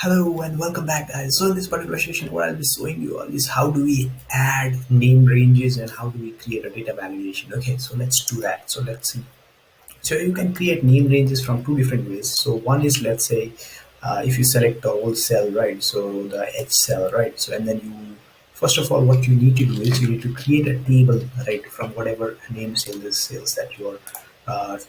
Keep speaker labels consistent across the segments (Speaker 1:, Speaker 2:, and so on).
Speaker 1: Hello and welcome back, guys. So in this particular session, what I'll be showing you all is how do we add name ranges and how do we create a data validation. Okay, so let's do that. So let's see. So you can create name ranges from two different ways. So one is, let's say, if you select the whole cell, right? So the H cell, right? So and then you, first of all, what you need to do is you need to create a table, right, from whatever name sales that you are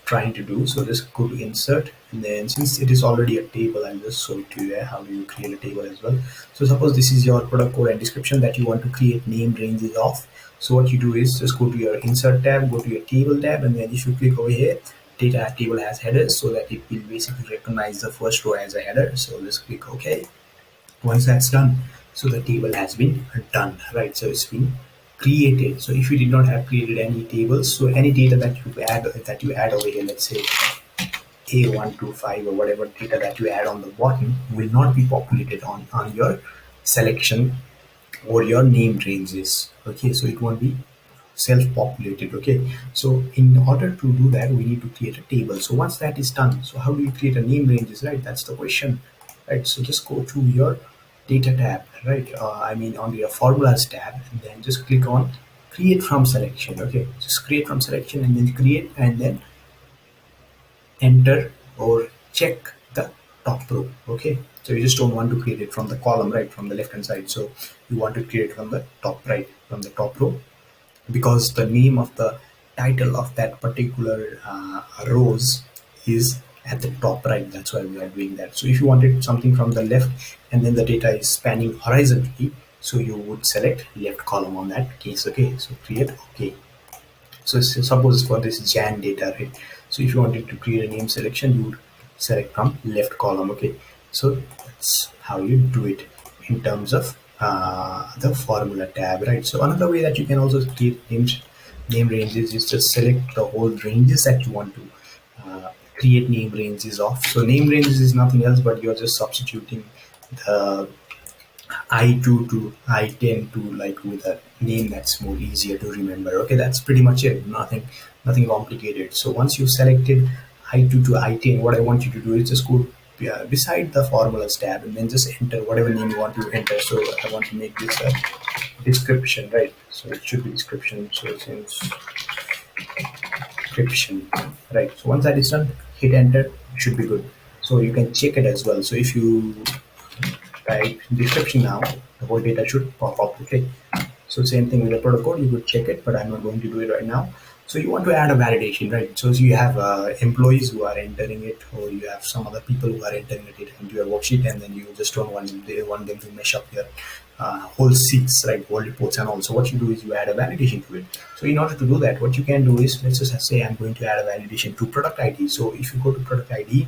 Speaker 1: trying to do. So just go to insert, and then since it is already a table, I'll just show it to you there. How do you create a table as well? So suppose this is your product code and description that you want to create name ranges of. So what you do is just go to your insert tab, go to your table tab, and then if you click over here, data table has headers, so that it will basically recognize the first row as a header. So just click OK. Once that's done, so the table has been done, right? So it's been created. So if you did not have created any tables, so any data that you add over here, let's say A125 or whatever data that you add on the bottom, will not be populated on your selection or your name ranges. Okay, so it won't be self-populated. Okay, so in order to do that, we need to create a table. So once that is done, so how do you create a name ranges, right? That's the question, right? So just go to your data tab, right? I mean on your formulas tab, and then just click on create from selection. Okay, just create from selection and then create, and then enter or check the top row. Okay, so you just don't want to create it from the column, right, from the left hand side. So you want to create from the top right, from the top row, because the name of the title of that particular rows is at the top right. That's why we are doing that. So if you wanted something from the left and then the data is spanning horizontally, so you would select left column on that case. Okay, so create OK. So suppose for this Jan data, right? So if you wanted to create a name selection, you would select from left column. Okay, so that's how you do it in terms of the formula tab, right? So another way that you can also create name ranges is just select the whole ranges that you want to create name ranges of. So name ranges is nothing else but you're just substituting the I2 to I10 to, like, with a name that's more easier to remember. Okay, that's pretty much it. Nothing complicated. So once you've selected I2 to I10, what I want you to do is just go beside the formulas tab and then just enter whatever name you want to enter. So I want to make this a description, right? So it should be description. So since description, right? So once that is done, hit enter. It should be good. So you can check it as well. So if you type description now, the whole data should pop up. Okay, so same thing with the product code, you could check it, but I'm not going to do it right now. So you want to add a validation, right? So you have employees who are entering it, or you have some other people who are entering it into your worksheet, and then you just don't want them, they want them to mesh up your whole sheets, right? Whole reports and all. So what you do is you add a validation to it. So in order to do that, what you can do is, let's just say I'm going to add a validation to product ID. So if you go to product ID,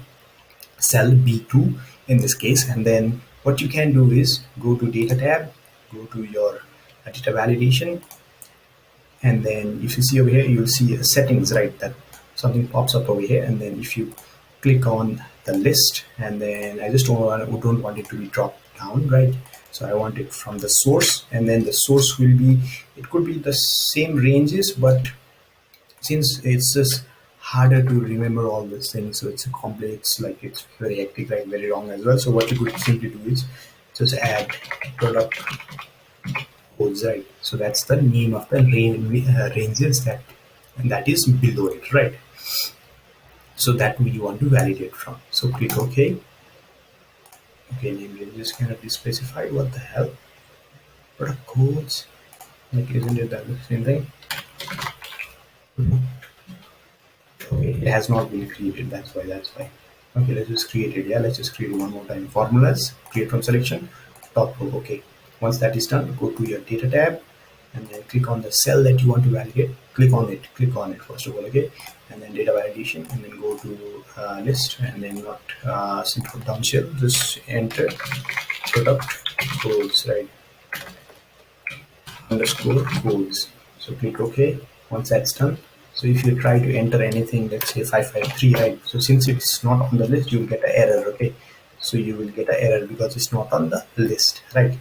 Speaker 1: cell B2 in this case, and then what you can do is go to data tab, go to your data validation, and then if you see over here, you'll see settings, right? That something pops up over here, and then if you click on the list, and then I just don't want it to be dropped down, right? So I want it from the source, and then the source will be, it could be the same ranges, but since it's just harder to remember all these things, so it's a complex, like it's very hectic, like very long as well. So what you could simply do is just add product codes, right? So that's the name of the ranges that is below it, right? So that we want to validate from. So click OK. Okay, name ranges cannot be specified. What the hell? Product codes, like, isn't it that the same thing? Okay, it has not been created. That's why. Okay, let's just create it. Yeah, let's just create it one more time. Formulas, create from selection, top row. Okay, once that is done, go to your data tab, and then click on the cell that you want to validate. Click on it first of all. Okay, and then data validation, and then go to list, and then not simple down shell, just enter product codes, right? Underscore codes. So click OK. Once that's done, so if you try to enter anything, let's say 553, right? So since it's not on the list, you'll get an error. Okay, so you will get an error because it's not on the list, right?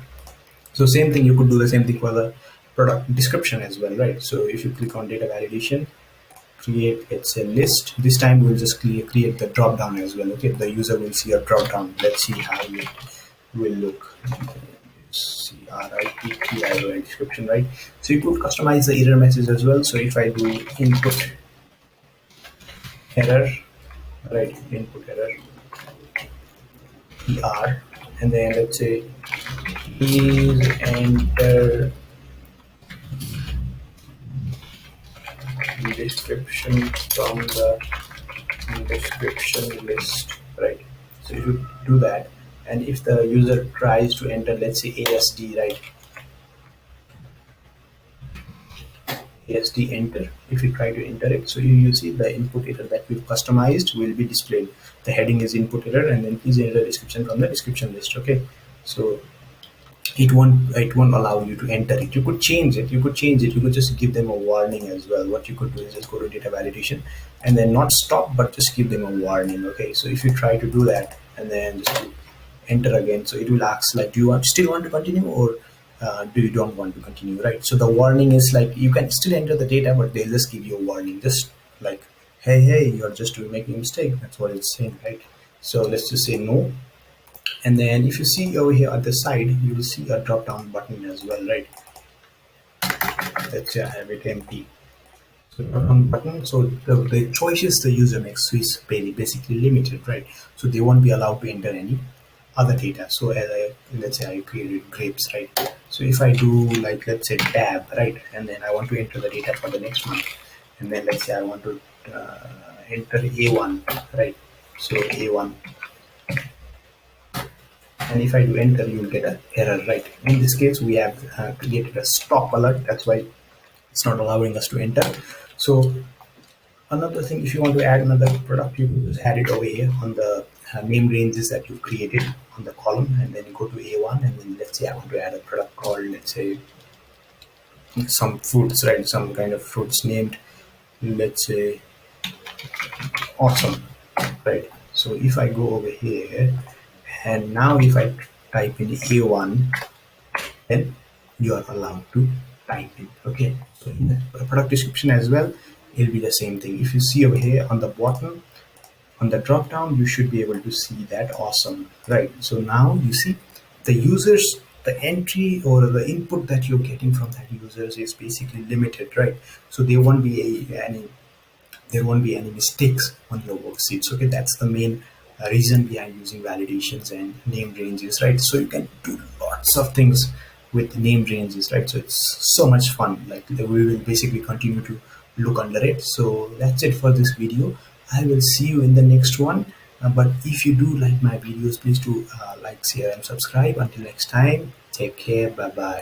Speaker 1: So same thing, you could do the same thing for the product description as well, right? So if you click on data validation, create, it's a list. This time we'll just create the drop down as well. Okay, the user will see a drop down. Let's see how will look. CRIPTIO description, right? So you could customize the error message as well. So if I do input error, right, input error, ER, and then let's say please enter description from the description list, right? So if you do that, and if the user tries to enter, let's say ASD, right? ASD enter. If you try to enter it, so you see the input error that we've customized will be displayed. The heading is input error, and then please enter the description from the description list. Okay, so it won't allow you to enter it. You could change it. You could just give them a warning as well. What you could do is just go to data validation and then not stop, but just give them a warning. Okay, so if you try to do that and then just enter again, so it will ask like, do you still want to continue, or do you don't want to continue, right? So the warning is like, you can still enter the data, but they'll just give you a warning, just like, hey, you're just making a mistake. That's what it's saying, right? So let's just say no. And then if you see over here at the side, you will see a drop down button as well, right? Let's say I have it empty. So drop down button. So the choices the user makes is basically limited, right? So they won't be allowed to enter any other data. So let's say I created grapes, right? So if I do like, let's say tab, right? And then I want to enter the data for the next month. And then let's say I want to enter A1, right? So A1. And if I do enter, you will get an error, right? In this case, we have created a stop alert. That's why it's not allowing us to enter. So another thing, if you want to add another product, you can just add it over here on the name ranges that you've created on the column, and then you go to A1, and then let's say I want to add a product called, let's say, some fruits, right? Some kind of fruits named, let's say, awesome, right? So if I go over here, and now if I type in A1, then you are allowed to type in. Okay, so in the product description as well, it'll be the same thing. If you see over here on the bottom, on the drop down, you should be able to see that awesome, right? So now you see the users, the entry or the input that you're getting from that users is basically limited, right? So there won't be any mistakes on your worksheets. Okay, that's the main reason behind using validations and named ranges, right? So you can do lots of things with named ranges, right? So it's so much fun. Like we will basically continue to look under it. So that's it for this video. I will see you in the next one. But if you do like my videos, please do like, share, and subscribe. Until next time, take care. Bye bye.